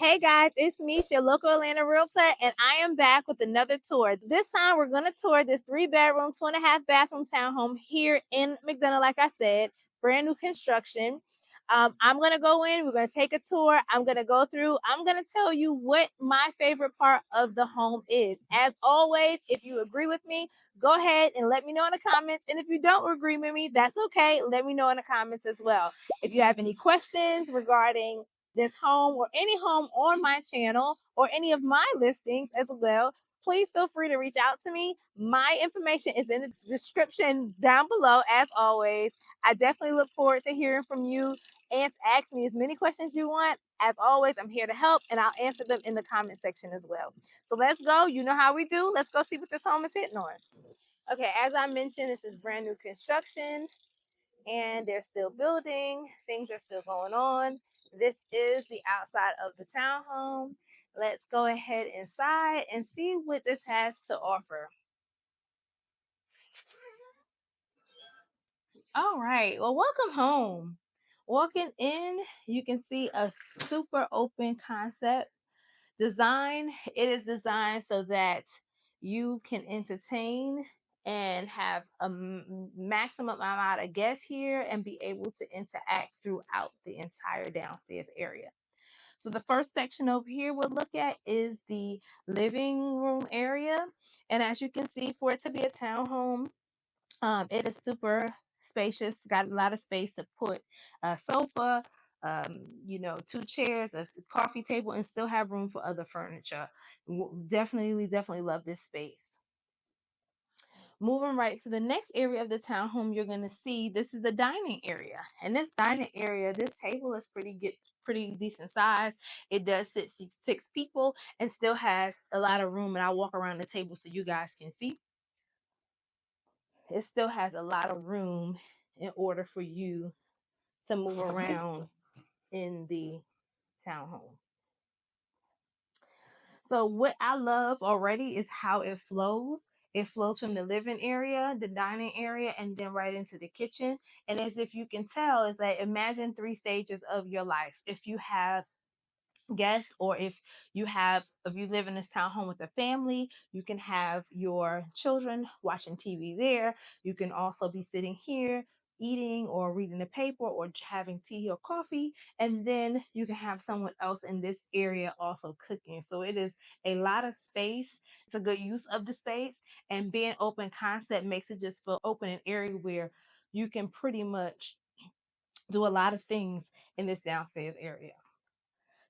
Hey guys, it's Misha, local Atlanta realtor, and I am back with another tour. This time we're going to tour this 3-bedroom, 2.5-bathroom townhome here in McDonough, like I said, brand new construction. I'm going to go in, we're going to take a tour. I'm going to go through, I'm going to tell you what my favorite part of the home is. As always, if you agree with me, go ahead and let me know in the comments. And if you don't agree with me, that's okay. Let me know in the comments as well. If you have any questions regarding this home or any home on my channel or any of my listings as well, please feel free to reach out to me. My information is in the description down below. As always, I definitely look forward to hearing from you and ask me as many questions you want. As always, I'm here to help, and I'll answer them in the comment section as well. So let's go. You know how we do. Let's go see what this home is hitting on. Okay, as I mentioned, this is brand new construction and they're still building. Things are still going on. This is the outside of the townhome. Let's go ahead inside and see what this has to offer. All right, well, welcome home. Walking in, you can see a super open concept design. It is designed so that you can entertain and have a maximum amount of guests here and be able to interact throughout the entire downstairs area. So the first section over here we'll look at is the living room area. And as you can see, for it to be a townhome, it is super spacious, got a lot of space to put a sofa, two chairs, a coffee table, and still have room for other furniture. Definitely love this space. Moving right to the next area of the townhome, you're going to see this is the dining area. And this dining area, this table is pretty decent size. It does sit six people and still has a lot of room. And I'll walk around the table so you guys can see. It still has a lot of room in order for you to move around in the townhome. So what I love already is how it flows. It flows from the living area, the dining area, and then right into the kitchen. And as if you can tell, is that imagine 3 stages of your life. If you have guests, or if you live in this townhome with a family, you can have your children watching TV there. You can also be sitting here eating or reading the paper or having tea or coffee, and then you can have someone else in this area also cooking. So it is a lot of space. It's a good use of the space, and being open concept makes it just feel open, an area where you can pretty much do a lot of things in this downstairs area.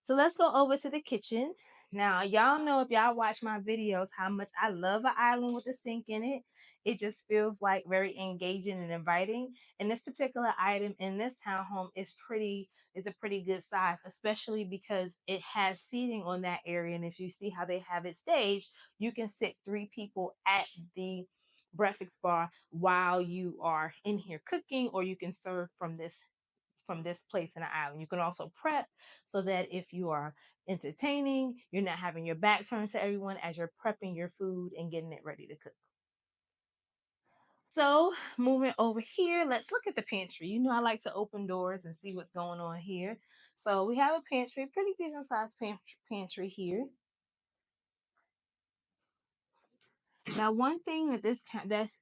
So let's go over to the kitchen. Now, y'all know, if y'all watch my videos, how much I love an island with a sink in it. It just feels like very engaging and inviting. And this particular item in this townhome is a pretty good size, especially because it has seating on that area. And if you see how they have it staged, you can sit 3 people at the breakfast bar while you are in here cooking, or you can serve from this place in the island. You can also prep so that if you are entertaining, you're not having your back turned to everyone as you're prepping your food and getting it ready to cook. So moving over here, let's look at the pantry. You know, I like to open doors and see what's going on here. So we have a pantry, pretty decent sized pantry here. Now, one thing that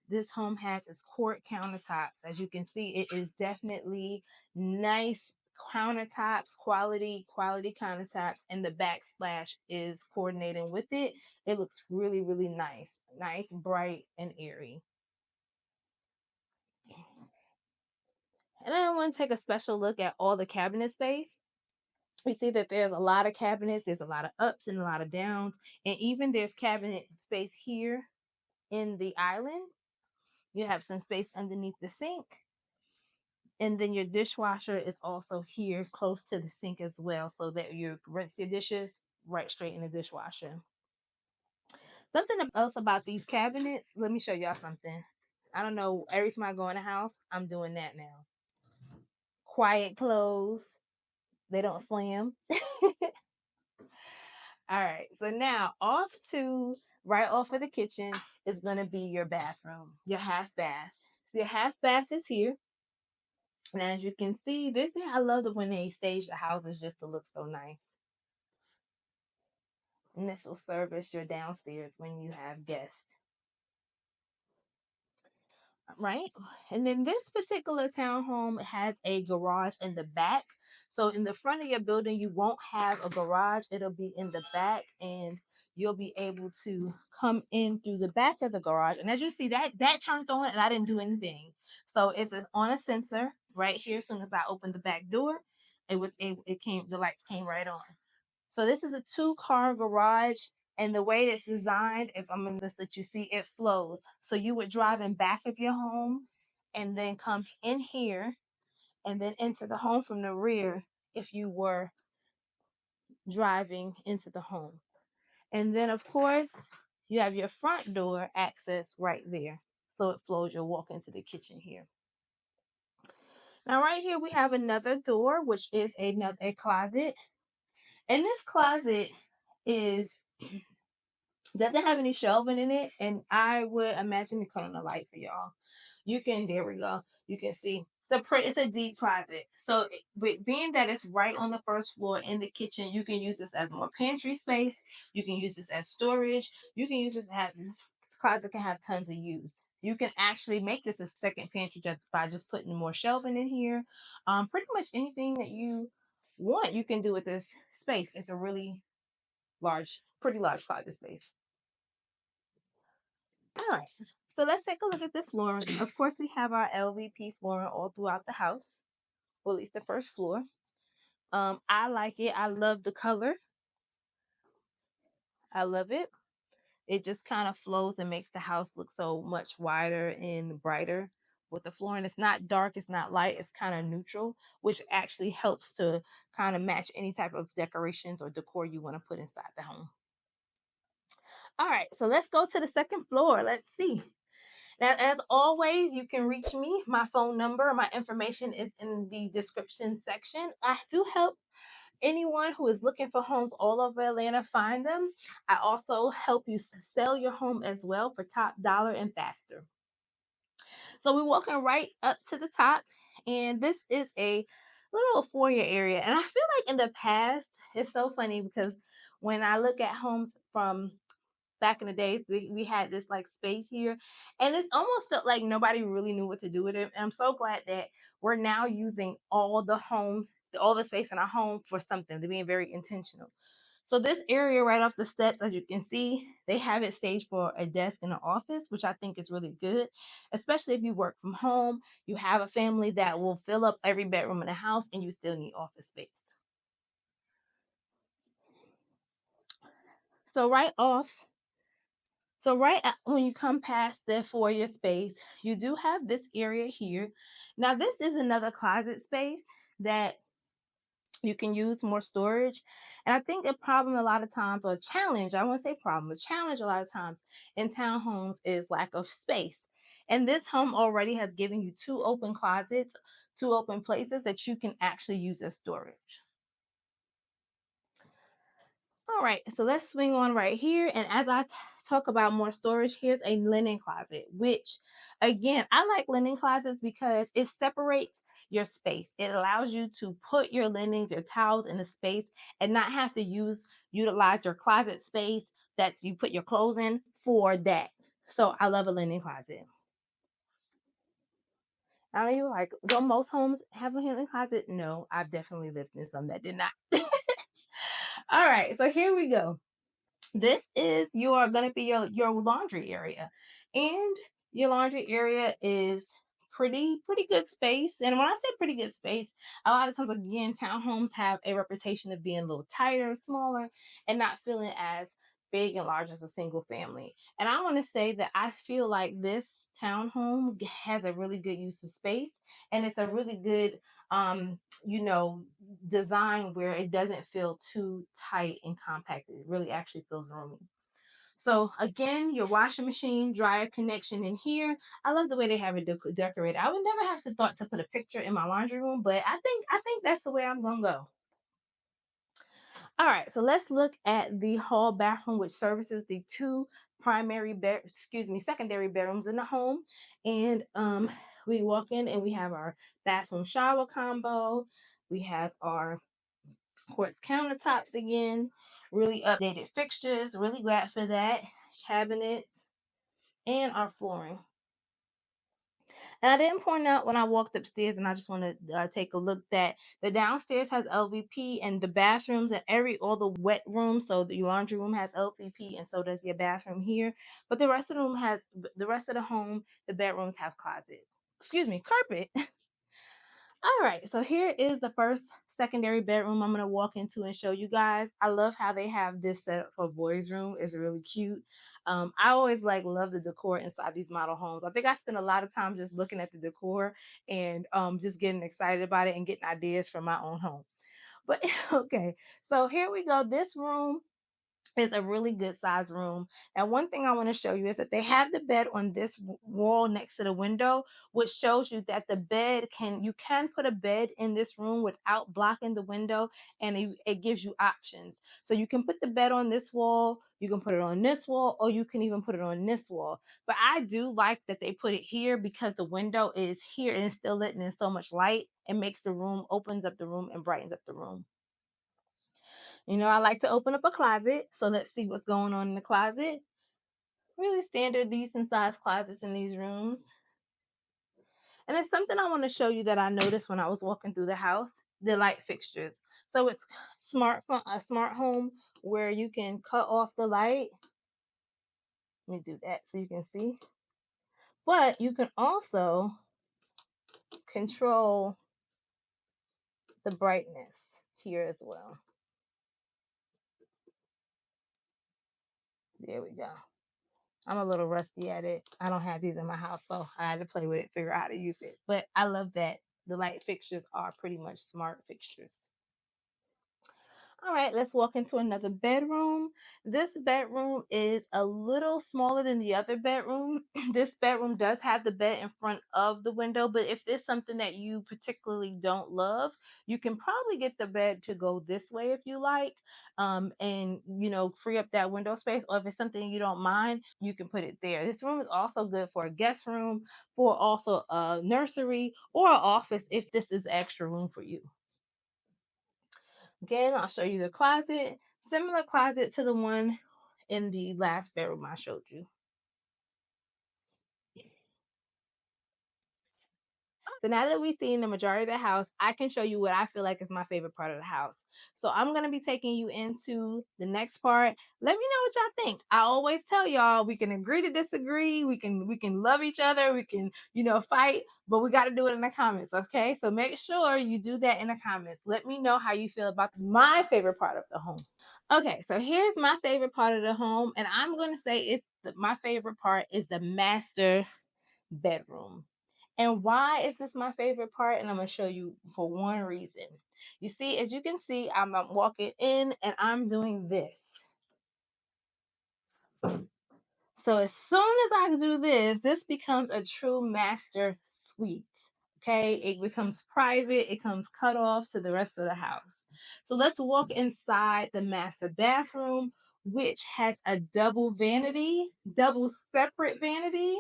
this home has is quartz countertops. As you can see, it is definitely nice countertops, quality countertops, and the backsplash is coordinating with it. It looks really nice, bright, and airy. And I want to take a special look at all the cabinet space. We see that there's a lot of cabinets, there's a lot of ups and a lot of downs, and even there's cabinet space here in the island. You have some space underneath the sink. And then your dishwasher is also here close to the sink as well, so that you rinse your dishes right straight in the dishwasher. Something else about these cabinets, let me show y'all something. I don't know, every time I go in a house, I'm doing that now. Quiet close. They don't slam. All right, so now right off of the kitchen is going to be your bathroom, your half bath. So your half bath is here. And as you can see, I love when they stage the houses just to look so nice. And this will serve as your downstairs when you have guests. Right? And then this particular townhome has a garage in the back. So in the front of your building, you won't have a garage. It'll be in the back, and you'll be able to come in through the back of the garage. And as you see, that turned on and I didn't do anything. So it's on a sensor right here. As soon as I opened the back door, the lights came right on. So this is a 2-car garage, and the way it's designed, if I'm in this that you see, it flows. So you would drive in back of your home and then come in here and then enter the home from the rear if you were driving into the home. And then of course, you have your front door access right there. So it flows, you'll walk into the kitchen here. Now right here we have another door, which is a closet. And this closet doesn't have any shelving in it, and I would imagine it coming to light for y'all. There we go. You can see it's a deep closet. So being that it's right on the first floor in the kitchen, you can use this as more pantry space. You can use this as storage. You can use this this closet can have tons of use. You can actually make this a second pantry just by putting more shelving in here. Pretty much anything that you want, you can do with this space. It's a really pretty large closet space. All right, so let's take a look at the flooring. Of course, we have our LVP flooring all throughout the house, or at least the first floor. I like it. I love the color. I love it. It just kind of flows and makes the house look so much wider and brighter with the flooring. It's not dark, it's not light, it's kind of neutral, which actually helps to kind of match any type of decorations or decor you want to put inside the home. All right, so let's go to the second floor. Let's see. Now, as always, you can reach me. My phone number, my information is in the description section. I do help anyone who is looking for homes all over Atlanta find them. I also help you sell your home as well for top dollar and faster. So we're walking right up to the top, and this is a little foyer area. And I feel like in the past, it's so funny because when I look at homes from back in the days, we had this like space here, and it almost felt like nobody really knew what to do with it. And I'm so glad that we're now using all the space in our home for something, to being very intentional. So this area right off the steps, as you can see, they have it staged for a desk in an office, which I think is really good, especially if you work from home, you have a family that will fill up every bedroom in the house and you still need office space. So when you come past the foyer space, you do have this area here. Now, this is another closet space that you can use more storage. And I think a problem a lot of times, or a challenge, I won't say problem, a challenge a lot of times in townhomes is lack of space. And this home already has given you 2 open closets, 2 open places that you can actually use as storage. All right, so let's swing on right here. And as I talk about more storage, here's a linen closet, which again, I like linen closets because it separates your space. It allows you to put your linens, your towels in a space and not have to utilize your closet space that you put your clothes in for that. So I love a linen closet. I know you're like, don't most homes have a linen closet? No, I've definitely lived in some that did not. All right, so here we go. This is going to be your laundry area, and your laundry area is pretty good space. And when I say pretty good space, a lot of times, again, townhomes have a reputation of being a little tighter, smaller, and not feeling as big and large as a single family. And I want to say that I feel like this townhome has a really good use of space, and it's a really good design where it doesn't feel too tight and compacted. It really actually feels roomy. So again, your washing machine, dryer connection in here. I love the way they have it decorated. I would never have thought to put a picture in my laundry room, but I think that's the way I'm gonna go. All right, so let's look at the hall bathroom, which services the 2 secondary bedrooms in the home. And we walk in and we have our bathroom shower combo. We have our Quartz countertops again, really updated fixtures, really glad for that. Cabinets and our flooring. And I didn't point out when I walked upstairs, and I just want to take a look that the downstairs has LVP, and the bathrooms and all the wet rooms. So the laundry room has LVP, and so does your bathroom here. But the rest of the home, the bedrooms have carpet. All right, so here is the first secondary bedroom I'm going to walk into and show you guys. I love how they have this set up for boys' room. It's really cute. I always love the decor inside these model homes. I think I spend a lot of time just looking at the decor and just getting excited about it and getting ideas for my own home. But okay, so here we go. This room is a really good size room. And one thing I want to show you is that they have the bed on this wall next to the window, which shows you that you can put a bed in this room without blocking the window, and it gives you options. So you can put the bed on this wall, you can put it on this wall, or you can even put it on this wall. But I do like that they put it here because the window is here and it's still letting in so much light. It makes the room, opens up the room and brightens up the room. I like to open up a closet. So let's see what's going on in the closet. Really standard, decent sized closets in these rooms. And it's something I want to show you that I noticed when I was walking through the house, the light fixtures. So it's a smart home where you can cut off the light. Let me do that so you can see. But you can also control the brightness here as well. There we go. I'm a little rusty at it. I don't have these in my house, so I had to play with it, figure out how to use it. But I love that the light fixtures are pretty much smart fixtures. All right, let's walk into another bedroom. This bedroom is a little smaller than the other bedroom. This bedroom does have the bed in front of the window, but if there's something that you particularly don't love, you can probably get the bed to go this way if you like, and free up that window space. Or if it's something you don't mind, you can put it there. This room is also good for a guest room, for also a nursery or an office if this is extra room for you. Again, I'll show you the closet. Similar closet to the one in the last bedroom I showed you. So now that we've seen the majority of the house, I can show you what I feel like is my favorite part of the house. So I'm going to be taking you into the next part. Let me know what y'all think. I always tell y'all we can agree to disagree. We can love each other. We can, fight, but we got to do it in the comments. Okay. So make sure you do that in the comments. Let me know how you feel about my favorite part of the home. Okay. So here's my favorite part of the home. And I'm going to say my favorite part is the master bedroom. And why is this my favorite part? And I'm going to show you for one reason. You see, as you can see, I'm walking in and I'm doing this. So as soon as I do this becomes a true master suite. Okay, it becomes private. It comes cut off to the rest of the house. So let's walk inside the master bathroom, which has a double separate vanity.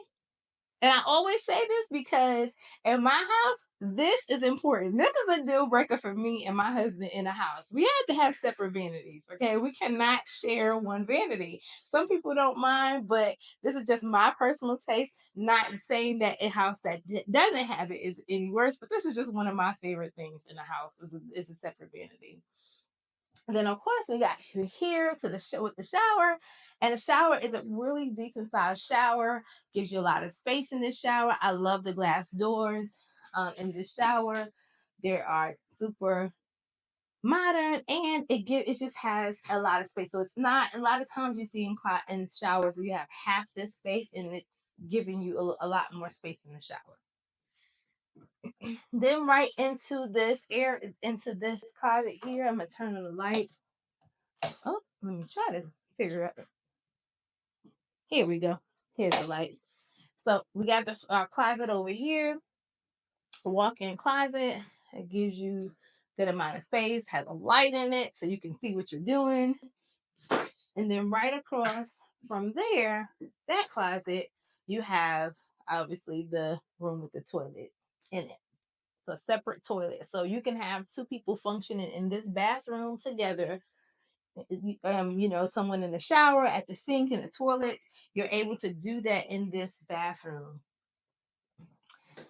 And I always say this because in my house, this is important. This is a deal breaker for me and my husband in the house. We have to have separate vanities, okay? We cannot share one vanity. Some people don't mind, but this is just my personal taste. Not saying that a house that doesn't have it is any worse, but this is just one of my favorite things in the house is a separate vanity. Then of course we got here to with the shower, and the shower is a really decent sized shower. Gives you a lot of space in this shower. I love the glass doors in this shower. They are super modern, and it just has a lot of space. So it's not a lot of times you see in showers you have half this space, and it's giving you a lot more space in the shower. Then right into this closet here, I'm gonna turn on the light. Oh, let me try to figure out. Here we go. Here's the light. So we got this closet over here. Walk-in closet. It gives you a good amount of space. Has a light in it so you can see what you're doing. And then right across from there, that closet, you have obviously the room with the toilet in it. So a separate toilet. So you can have two people functioning in this bathroom together. You know, someone in the shower, at the sink, in the toilet. You're able to do that in this bathroom.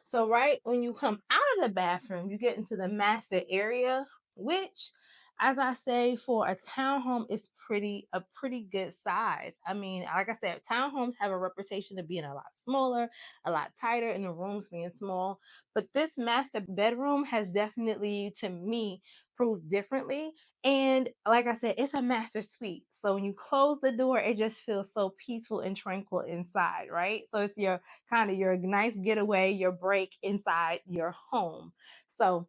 So right when you come out of the bathroom, you get into the master area, which, as I say, for a townhome is a pretty good size. I mean, like I said, townhomes have a reputation of being a lot smaller, a lot tighter, and the rooms being small. But this master bedroom has definitely, to me, proved differently. And like I said, it's a master suite. So when you close the door, it just feels so peaceful and tranquil inside, right? So it's your kind of your nice getaway, your break inside your home. So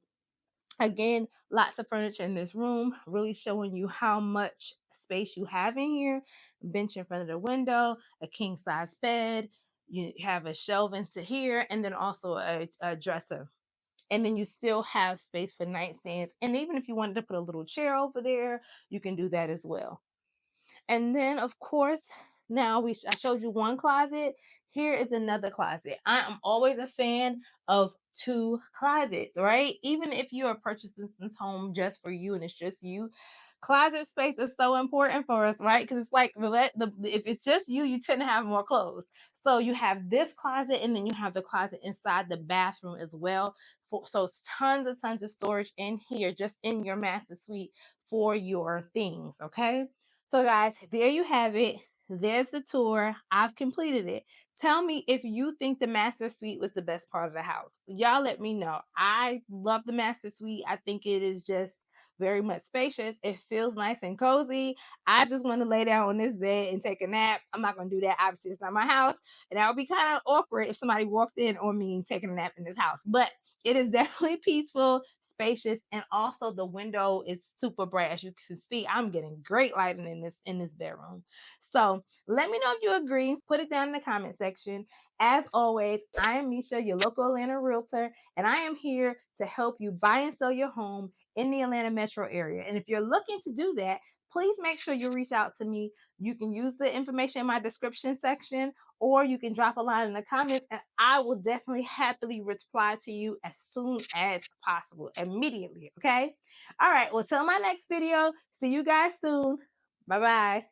again, lots of furniture in this room, really showing you how much space you have in here. Bench in front of the window, a king size bed, you have a shelf into here, and then also a dresser. And then you still have space for nightstands. And even if you wanted to put a little chair over there, you can do that as well. And then, of course, now I showed you one closet. Here is another closet. I am always a fan of two closets, right? Even if you are purchasing this home just for you and it's just you, closet space is so important for us, right? Because it's like if it's just you, you tend to have more clothes. So you have this closet, and then you have the closet inside the bathroom as well. So it's tons of storage in here, just in your master suite for your things. Okay. So guys, there you have it. There's the tour. I've completed it. Tell me if you think the master suite was the best part of the house. Y'all let me know. I love the master suite. I think it is just very much spacious. It feels nice and cozy. I just want to lay down on this bed and take a nap. I'm not going to do that. Obviously, it's not my house. And that would be kind of awkward if somebody walked in on me taking a nap in this house. But it is definitely peaceful, spacious, and also the window is super bright. As you can see, I'm getting great lighting in this bedroom. So let me know if you agree. Put it down in the comment section. As always, I am Misha, your local Atlanta realtor, and I am here to help you buy and sell your home in the Atlanta metro area. And if you're looking to do that, please make sure you reach out to me. You can use the information in my description section, or you can drop a line in the comments, and I will definitely happily reply to you as soon as possible, immediately. Okay. All right. Well, till my next video. See you guys soon. Bye bye.